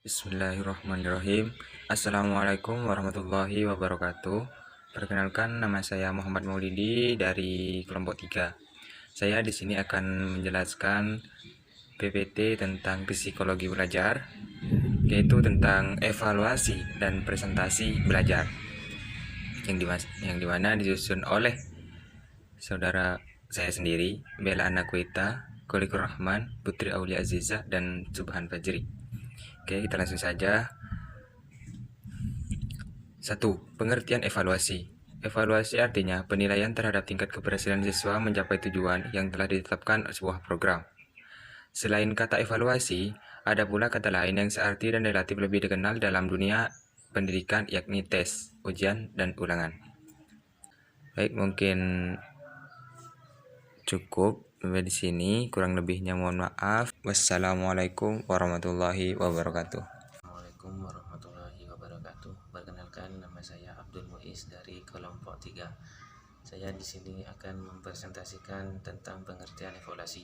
Bismillahirrahmanirrahim. Assalamualaikum warahmatullahi wabarakatuh. Perkenalkan, nama saya Muhammad Maulidi dari kelompok 3. Saya di sini akan menjelaskan PPT tentang psikologi belajar, yaitu tentang evaluasi dan presentasi belajar, yang dimana disusun oleh saudara saya sendiri, Bella Anakuita, Kholikur Rahman, Putri Aulia Aziza, dan Subhan Fajri. Oke, kita langsung saja. 1. Pengertian evaluasi. Evaluasi artinya penilaian terhadap tingkat keberhasilan siswa mencapai tujuan yang telah ditetapkan sebuah program. Selain kata evaluasi, ada pula kata lain yang searti dan relatif lebih dikenal dalam dunia pendidikan, yakni tes, ujian, dan ulangan. Baik, mungkin cukup sampai di sini. Kurang lebihnya mohon maaf. Wassalamualaikum warahmatullahi wabarakatuh. Assalamualaikum warahmatullahi wabarakatuh. Perkenalkan, nama saya Abdul Muiz dari kelompok 3. Saya di sini akan mempresentasikan tentang pengertian evaluasi.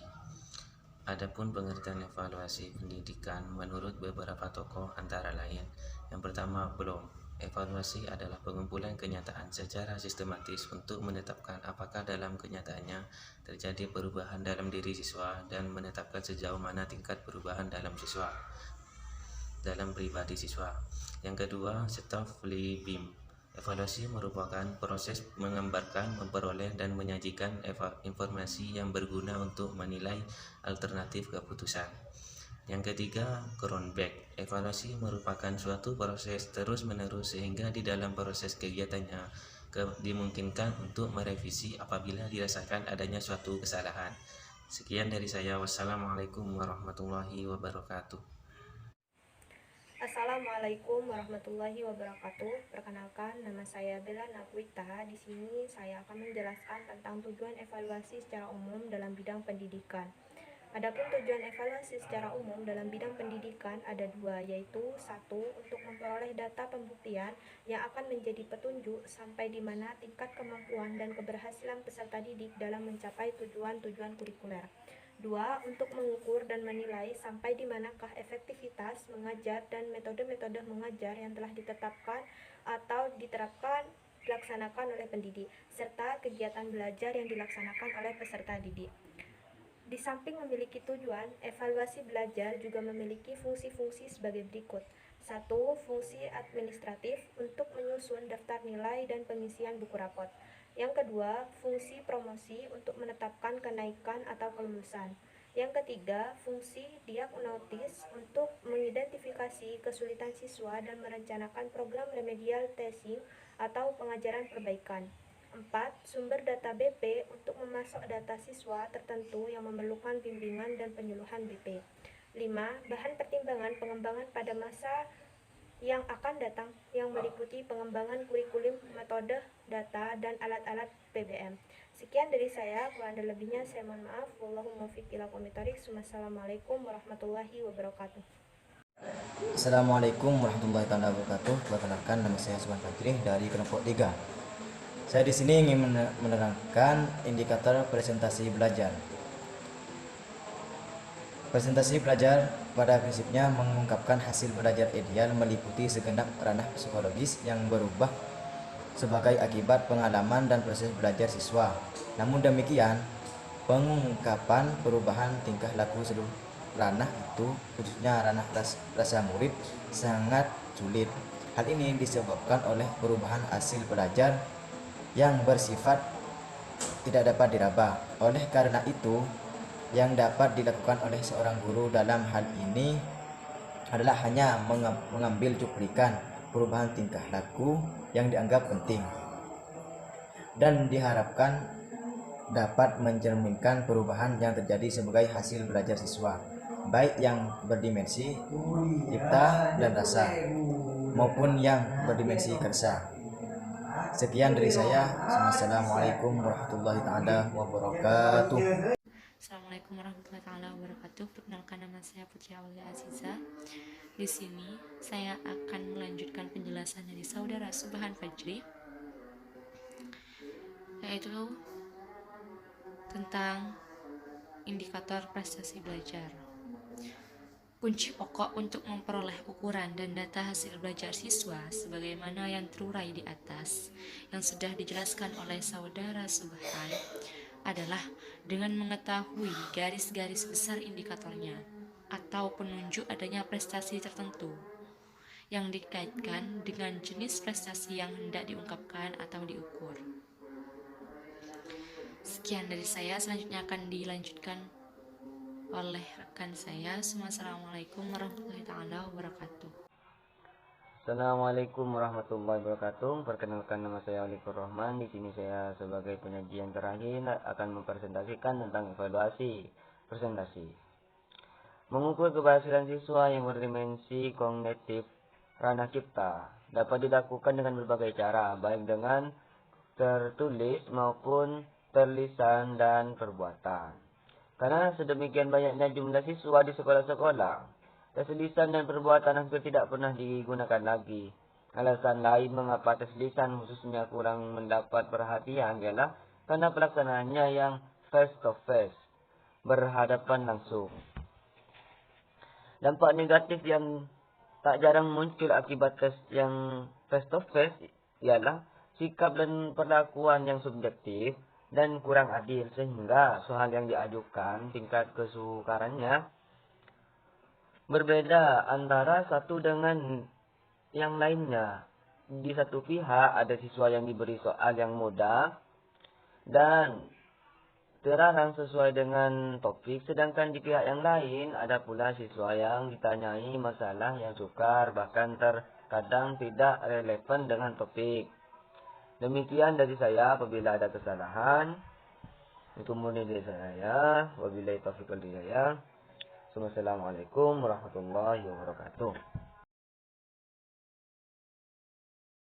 Adapun pengertian evaluasi pendidikan menurut beberapa tokoh antara lain: yang pertama, Bloom. Evaluasi adalah pengumpulan kenyataan secara sistematis untuk menetapkan apakah dalam kenyataannya terjadi perubahan dalam diri siswa dan menetapkan sejauh mana tingkat perubahan dalam pribadi siswa. Yang kedua, Stoffli Beam. Evaluasi merupakan proses menggambarkan, memperoleh, dan menyajikan informasi yang berguna untuk menilai alternatif keputusan. Yang ketiga, Cronbach. Evaluasi merupakan suatu proses terus-menerus sehingga di dalam proses kegiatannya dimungkinkan untuk merevisi apabila dirasakan adanya suatu kesalahan. Sekian dari saya. Wassalamualaikum warahmatullahi wabarakatuh. Assalamualaikum warahmatullahi wabarakatuh. Perkenalkan, nama saya Bella Nakwita. Di sini saya akan menjelaskan tentang tujuan evaluasi secara umum dalam bidang pendidikan. Adapun tujuan evaluasi secara umum dalam bidang pendidikan ada dua, yaitu satu, untuk memperoleh data pembuktian yang akan menjadi petunjuk sampai di mana tingkat kemampuan dan keberhasilan peserta didik dalam mencapai tujuan-tujuan kurikuler. 2. Untuk mengukur dan menilai sampai di manakah efektivitas mengajar dan metode-metode mengajar yang telah ditetapkan atau diterapkan dilaksanakan oleh pendidik, serta kegiatan belajar yang dilaksanakan oleh peserta didik. Di samping memiliki tujuan, evaluasi belajar juga memiliki fungsi-fungsi sebagai berikut. 1. Fungsi administratif untuk menyusun daftar nilai dan pengisian buku rapot. Yang kedua, fungsi promosi untuk menetapkan kenaikan atau kelulusan. Yang ketiga, fungsi diagnosis untuk mengidentifikasi kesulitan siswa dan merencanakan program remedial testing atau pengajaran perbaikan. 4. Sumber data BP untuk memasok data siswa tertentu yang memerlukan bimbingan dan penyuluhan BP. 5. Bahan pertimbangan pengembangan pada masa yang akan datang yang meliputi pengembangan kurikulum, metode, data, dan alat-alat PBM. Sekian dari saya, kurang dan lebihnya saya mohon maaf. Wallahu muwaffiq ila aqwamit thoriq. Wassalamualaikum warahmatullahi wabarakatuh. Assalamualaikum warahmatullahi wabarakatuh. Perkenalkan, nama saya Subhan Fajri dari kelompok 3. Saya di sini ingin menerangkan indikator presentasi belajar. Presentasi belajar pada prinsipnya mengungkapkan hasil belajar ideal meliputi segenap ranah psikologis yang berubah sebagai akibat pengalaman dan proses belajar siswa. Namun demikian, pengungkapan perubahan tingkah laku seluruh ranah itu, khususnya ranah rasa murid, sangat sulit. Hal ini disebabkan oleh perubahan hasil belajar yang bersifat tidak dapat diraba. Oleh karena itu, yang dapat dilakukan oleh seorang guru dalam hal ini adalah hanya mengambil cuplikan perubahan tingkah laku yang dianggap penting dan diharapkan dapat mencerminkan perubahan yang terjadi sebagai hasil belajar siswa, baik yang berdimensi cipta dan rasa maupun yang berdimensi kersa. Sekian dari saya. Wassalamualaikum warahmatullahi wabarakatuh. Assalamualaikum warahmatullahi wabarakatuh. Perkenalkan, nama saya Putri Aulia Aziza. Di sini saya akan melanjutkan penjelasan dari saudara Subhan Fajri, yaitu tentang indikator prestasi belajar. Kunci pokok untuk memperoleh ukuran dan data hasil belajar siswa sebagaimana yang terurai di atas yang sudah dijelaskan oleh saudara Subhan adalah dengan mengetahui garis-garis besar indikatornya atau penunjuk adanya prestasi tertentu yang dikaitkan dengan jenis prestasi yang hendak diungkapkan atau diukur. Sekian dari saya, selanjutnya akan dilanjutkan oleh rekan saya. Assalamualaikum warahmatullahi wabarakatuh. Assalamualaikum warahmatullahi wabarakatuh. Perkenalkan, nama saya Alikur Rahman. Di sini saya sebagai penyajian terakhir akan mempresentasikan tentang evaluasi presentasi. Mengukur keberhasilan siswa yang berdimensi kognitif ranah cipta dapat dilakukan dengan berbagai cara, baik dengan tertulis maupun terlisan dan perbuatan. Karena sedemikian banyaknya jumlah siswa di sekolah-sekolah, tes lisan dan perbuatan hampir tidak pernah digunakan lagi. Alasan lain mengapa tes lisan khususnya kurang mendapat perhatian ialah karena pelaksanaannya yang face to face, berhadapan langsung. Dampak negatif yang tak jarang muncul akibat tes yang face to face ialah sikap dan perlakuan yang subjektif dan kurang adil, sehingga soal yang diajukan tingkat kesukarannya berbeda antara satu dengan yang lainnya. Di satu pihak ada siswa yang diberi soal yang mudah dan terarang sesuai dengan topik, sedangkan di pihak yang lain ada pula siswa yang ditanyai masalah yang sukar, bahkan terkadang tidak relevan dengan topik. Demikian dari saya. Apabila ada kesalahan, itu murni dari saya. Wabillahi taufiq wal hidayah. Wassalamualaikum warahmatullahi wabarakatuh.